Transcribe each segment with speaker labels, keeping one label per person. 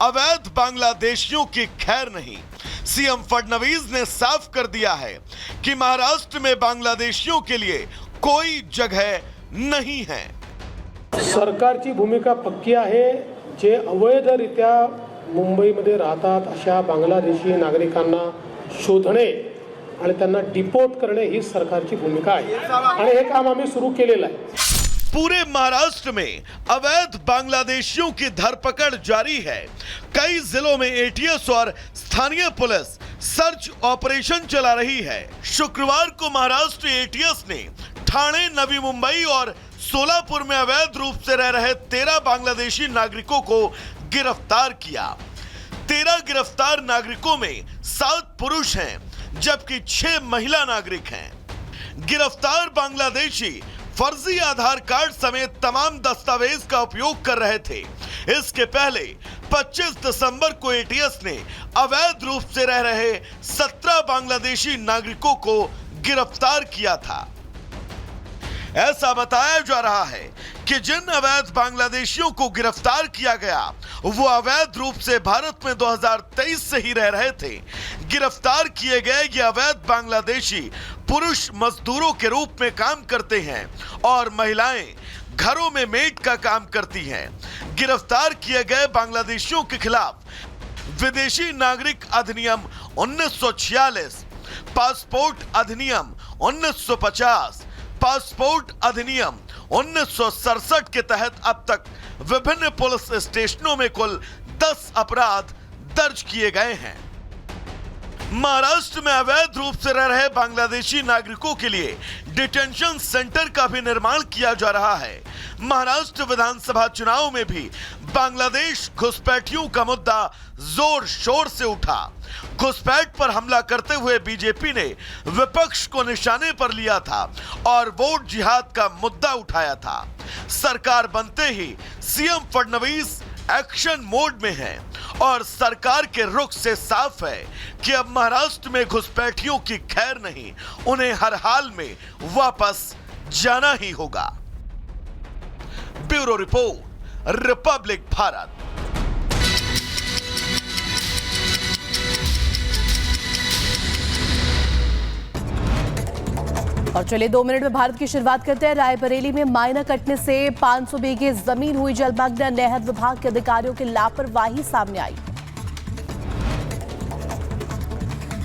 Speaker 1: अवैध बांग्लादेशियों की खैर नहीं। सीएम फडणवीस ने साफ कर दिया है कि महाराष्ट्र में बांग्लादेशियों के लिए कोई जगह नहीं है।
Speaker 2: सरकारची भूमिका पक्की आहे। जे अवैधरित्या मुंबईमध्ये राहतात अशा बांगलादेशी नागरिकांना शोधणे आणि त्यांना डिपोर्ट करणे ही सरकारची भूमिका आहे आणि हे काम आम्ही सुरू केलेलं आहे।
Speaker 1: पूरे महाराष्ट्र में अवैध बांग्लादेशियों की धरपकड़ जारी है। कई जिलों में एटीएस और स्थानीय पुलिस सर्च ऑपरेशन चला रही है। शुक्रवार को महाराष्ट्र एटीएस ने ठाणे, नवी मुंबई और सोलापुर में अवैध रूप से रह रहे 13 बांग्लादेशी नागरिकों को गिरफ्तार किया। 13 गिरफ्तार नागरिकों में 7 पुरुष हैं, जबकि 6 महिला नागरिक हैं। गिरफ्तार बांग्लादेशी फर्जी आधार कार्ड समेत तमाम दस्तावेज का उपयोग कर रहे थे। इसके पहले 25 दिसंबर को एटीएस ने अवैध रूप से रह रहे 17 बांग्लादेशी नागरिकों को गिरफ्तार किया था। ऐसा बताया जा रहा है कि जिन अवैध बांग्लादेशियों को गिरफ्तार किया गया वो अवैध रूप से भारत में 2023 से ही रह रहे थे। गिरफ्तार किए गए ये अवैध बांग्लादेशी पुरुष मजदूरों के रूप में काम करते हैं और महिलाएं घरों में मेड का काम करती हैं। गिरफ्तार किए गए बांग्लादेशियों के खिलाफ विदेशी नागरिक अधिनियम 1946, पासपोर्ट अधिनियम 1950, पासपोर्ट अधिनियम 1967 के तहत अब तक विभिन्न पुलिस स्टेशनों में कुल 10 अपराध दर्ज किए गए हैं। महाराष्ट्र में अवैध रूप से रह रहे बांग्लादेशी नागरिकों के लिए डिटेंशन सेंटर का भी निर्माण किया जा रहा है। महाराष्ट्र विधानसभा चुनाव में भी बांग्लादेश घुसपैठियों का मुद्दा जोर शोर से उठा। घुसपैठ पर हमला करते हुए बीजेपी ने विपक्ष को निशाने पर लिया था और वोट जिहाद का मुद्दा उठाया था। सरकार बनते ही सीएम फडणवीस एक्शन मोड में है और सरकार के रुख से साफ है कि अब महाराष्ट्र में घुसपैठियों की खैर नहीं, उन्हें हर हाल में वापस जाना ही होगा। Bureau report, Republic Bharat.
Speaker 3: और चलिए 2 मिनट में भारत की शुरुआत करते हैं। रायबरेली में मायना कटने से 500 बीघे जमीन हुई जलमग्न। नहर विभाग के अधिकारियों की लापरवाही सामने आई।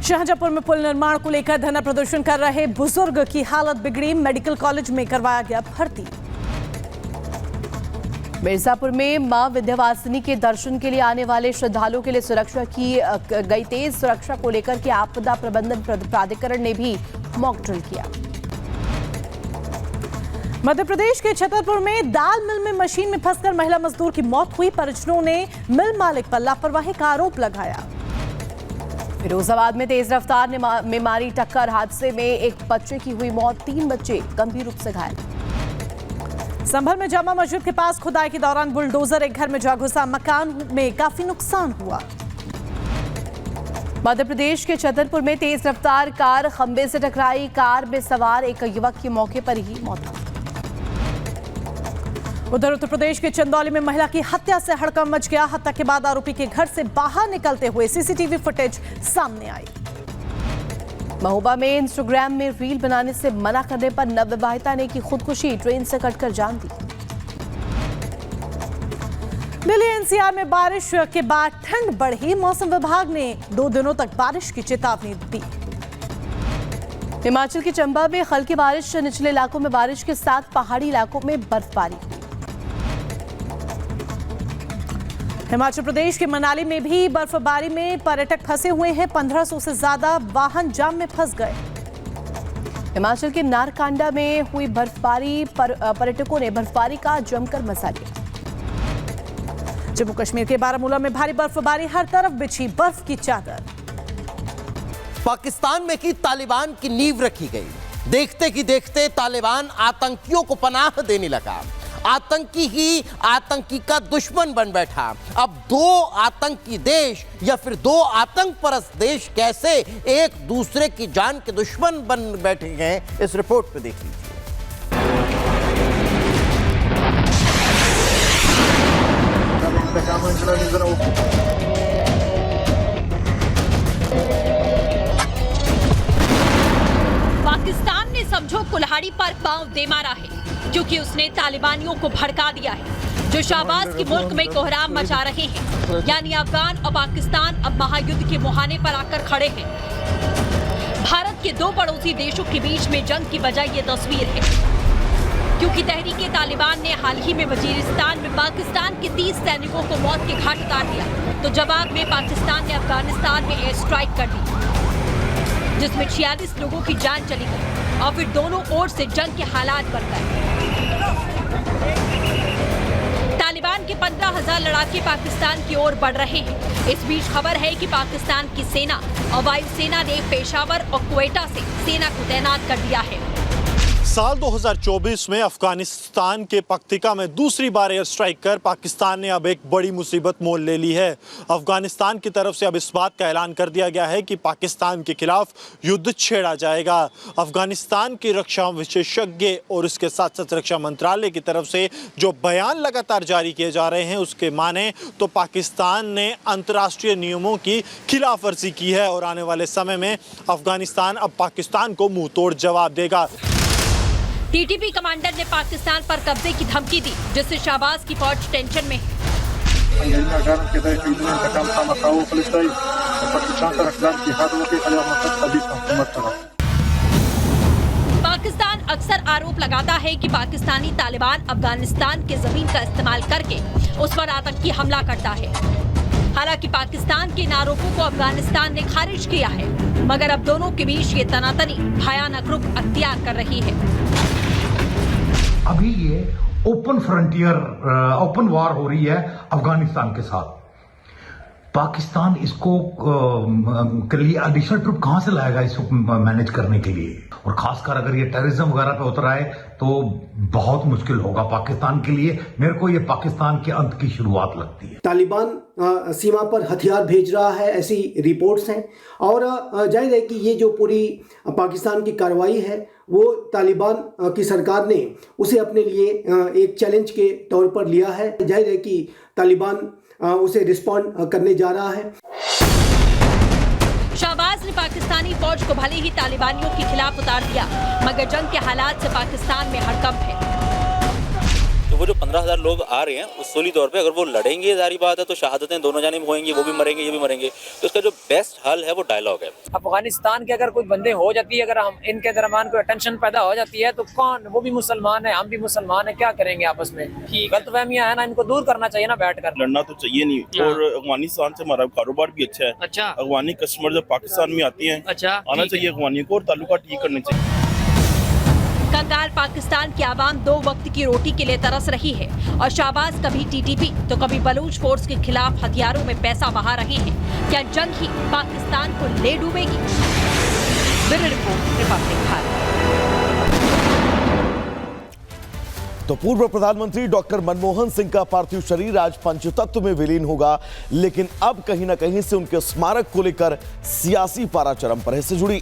Speaker 3: शाहजहांपुर में पुल निर्माण को लेकर धरना प्रदर्शन कर रहे बुजुर्ग की हालत बिगड़ी। मेडिकल कॉलेज में करवाया गया भर्ती। मिर्जापुर में मां विंध्यवासिनी के दर्शन के लिए आने वाले श्रद्धालुओं के लिए सुरक्षा की गई तेज। सुरक्षा को लेकर के आपदा प्रबंधन प्राधिकरण ने भी मॉक ड्रिल किया। मध्य प्रदेश के छतरपुर में दाल मिल में मशीन में फंसकर महिला मजदूर की मौत हुई। परिजनों ने मिल मालिक पर लापरवाही का आरोप लगाया। फिरोजाबाद में तेज रफ्तार में मारी टक्कर। हादसे में एक बच्चे की हुई मौत, 3 बच्चे गंभीर रूप से घायल। संभल में जामा मस्जिद के पास खुदाई के दौरान बुलडोजर एक घर में जा घुसा। मकान में काफी नुकसान हुआ। मध्य प्रदेश के छतरपुर में तेज रफ्तार कार खंबे से टकराई। कार में सवार एक युवक की मौके पर ही मौत हो गई। उधर उत्तर प्रदेश के चंदौली में महिला की हत्या से हड़कंप मच गया। हत्या के बाद आरोपी के घर से बाहर निकलते हुए सीसीटीवी फुटेज सामने आई। महोबा में इंस्टाग्राम में रील बनाने से मना करने पर नवविवाहिता ने की खुदकुशी। ट्रेन से कटकर जान दी। दिल्ली एनसीआर में बारिश के बाद ठंड बढ़ी। मौसम विभाग ने 2 दिनों तक बारिश की चेतावनी दी। हिमाचल के चंबा में हल्की बारिश। निचले इलाकों में बारिश के साथ पहाड़ी इलाकों में बर्फबारी हुई। हिमाचल प्रदेश के मनाली में भी बर्फबारी में पर्यटक फंसे हुए हैं। 1500 से ज्यादा वाहन जाम में फंस गए। हिमाचल के नारकंडा में हुई बर्फबारी पर पर्यटकों ने बर्फबारी का जमकर मजा लिया। जम्मू कश्मीर के बारामूला में भारी बर्फबारी। हर तरफ बिछी बर्फ की चादर।
Speaker 4: पाकिस्तान में की तालिबान की नींव रखी गई। देखते ही देखते तालिबान आतंकियों को पनाह देने लगा। आतंकी ही आतंकी का दुश्मन बन बैठा। अब 2 आतंकी देश या फिर 2 आतंक परस्त देश कैसे एक दूसरे की जान के दुश्मन बन बैठे हैं, इस रिपोर्ट पे देख लीजिए।
Speaker 5: Camera गाड़ी पर पांव दे मारा है क्योंकि उसने तालिबानियों को भड़का दिया है जो शाहबाज के मुल्क में कोहराम मचा रहे हैं। यानी अफगान और पाकिस्तान अब महायुद्ध के मुहाने पर आकर खड़े हैं। भारत के दो पड़ोसी देशों के बीच में जंग की वजह ये तस्वीर है क्योंकि तहरीके तालिबान ने हाल ही में वजीरिस्तान में पाकिस्तान के 30 सैनिकों को मौत के घाट उतार दिया, तो जवाब में पाकिस्तान ने अफगानिस्तान में एयर स्ट्राइक कर दी जिसमें 46 लोगों की जान चली गई और फिर दोनों ओर से जंग के हालात बन गए। तालिबान के 15,000 लड़ाके पाकिस्तान की ओर बढ़ रहे हैं। इस बीच खबर है कि पाकिस्तान की सेना और वायुसेना ने पेशावर और क्वेटा से सेना को तैनात कर दिया है।
Speaker 6: साल 2024 में अफगानिस्तान के पक्तिका में दूसरी बार एयर स्ट्राइक कर पाकिस्तान ने अब एक बड़ी मुसीबत मोल ले ली है। अफगानिस्तान की तरफ से अब इस बात का ऐलान कर दिया गया है कि पाकिस्तान के खिलाफ युद्ध छेड़ा जाएगा। अफगानिस्तान के रक्षा विशेषज्ञ और इसके साथ साथ रक्षा मंत्रालय की तरफ से जो बयान लगातार जारी किए जा रहे हैं उसके माने तो पाकिस्तान ने अंतर्राष्ट्रीय नियमों की खिलाफ वर्जी की है और आने वाले समय में अफगानिस्तान अब पाकिस्तान को मुंह तोड़ जवाब देगा।
Speaker 5: टीटीपी कमांडर ने पाकिस्तान पर कब्जे की धमकी दी जिससे शाहबाज की फौज टेंशन में है। पाकिस्तान अक्सर आरोप लगाता है कि पाकिस्तानी तालिबान अफगानिस्तान के जमीन का इस्तेमाल करके उस पर आतंकी हमला करता है। हालांकि पाकिस्तान के इन आरोपों को अफगानिस्तान ने खारिज किया है, मगर अब दोनों के बीच ये तनातनी भयानक रुख अख्तियार कर रही है।
Speaker 7: अभी ये ओपन फ्रंटियर, ओपन वार हो रही है अफगानिस्तान के साथ। पाकिस्तान इसको के लिए एडिशनल ट्रुप कहां से लाएगा इसको मैनेज करने के लिए, और खासकर अगर ये टेररिज्म वगैरह पे उतर आए तो बहुत मुश्किल होगा पाकिस्तान के लिए। मेरे को ये पाकिस्तान के अंत की शुरुआत लगती है।
Speaker 8: तालिबान सीमा पर हथियार भेज रहा है, ऐसी रिपोर्ट्स हैं, और जाहिर है कि ये जो पूरी पाकिस्तान की कार्रवाई है वो तालिबान की सरकार ने उसे अपने लिए एक चैलेंज के तौर पर लिया है। जाहिर है कि तालिबान उसे रिस्पॉन्ड करने जा रहा है।
Speaker 5: शाहबाज ने पाकिस्तानी फौज को भले ही तालिबानियों के खिलाफ उतार दिया, मगर जंग के हालात से पाकिस्तान में हड़कंप है।
Speaker 9: तो वो जो 15,000 लोग आ रहे हैं उसूली तौर पे अगर वो लड़ेंगे, जारी बात है, तो शहादतें दोनों जानिब होंगी, वो भी मरेंगे ये भी मरेंगे। तो इसका जो बेस्ट हल है वो डायलॉग है।
Speaker 10: अफगानिस्तान के अगर कोई बंदे हो जाती है, अगर हम इनके दरमियान कोई टेंशन पैदा हो जाती है तो कौन, वो भी मुसलमान है, हम भी मुसलमान है, क्या करेंगे आपस में? गलतफहमियां है ना, इनको दूर करना चाहिए ना बैठ कर।
Speaker 11: लड़ना तो चाहिए नहीं। और अफगानिस्तान से हमारा कारोबार भी अच्छा है।
Speaker 10: अच्छा,
Speaker 11: अफगानी कस्टमर जब पाकिस्तान में आती हैं,
Speaker 10: अच्छा,
Speaker 11: आना चाहिए अफगानियों को और ताल्लुका ठीक करने चाहिए।
Speaker 5: कंगाल पाकिस्तान की आवाम 2 वक्त की रोटी के लिए तरस रही है और शाहबाज कभी टीटीपी तो कभी बलूच फोर्स के खिलाफ हथियारों में पैसा बहा रहे हैं। क्या जंग ही पाकिस्तान को ले डूबेगी? Bureau report, Republic Bharat.
Speaker 1: तो पूर्व प्रधानमंत्री डॉक्टर मनमोहन सिंह का पार्थिव शरीर आज पंचतत्व में विलीन होगा, लेकिन अब कहीं ना कहीं से उनके स्मारक को लेकर सियासी पारा चरम पर है। इससे जुड़ी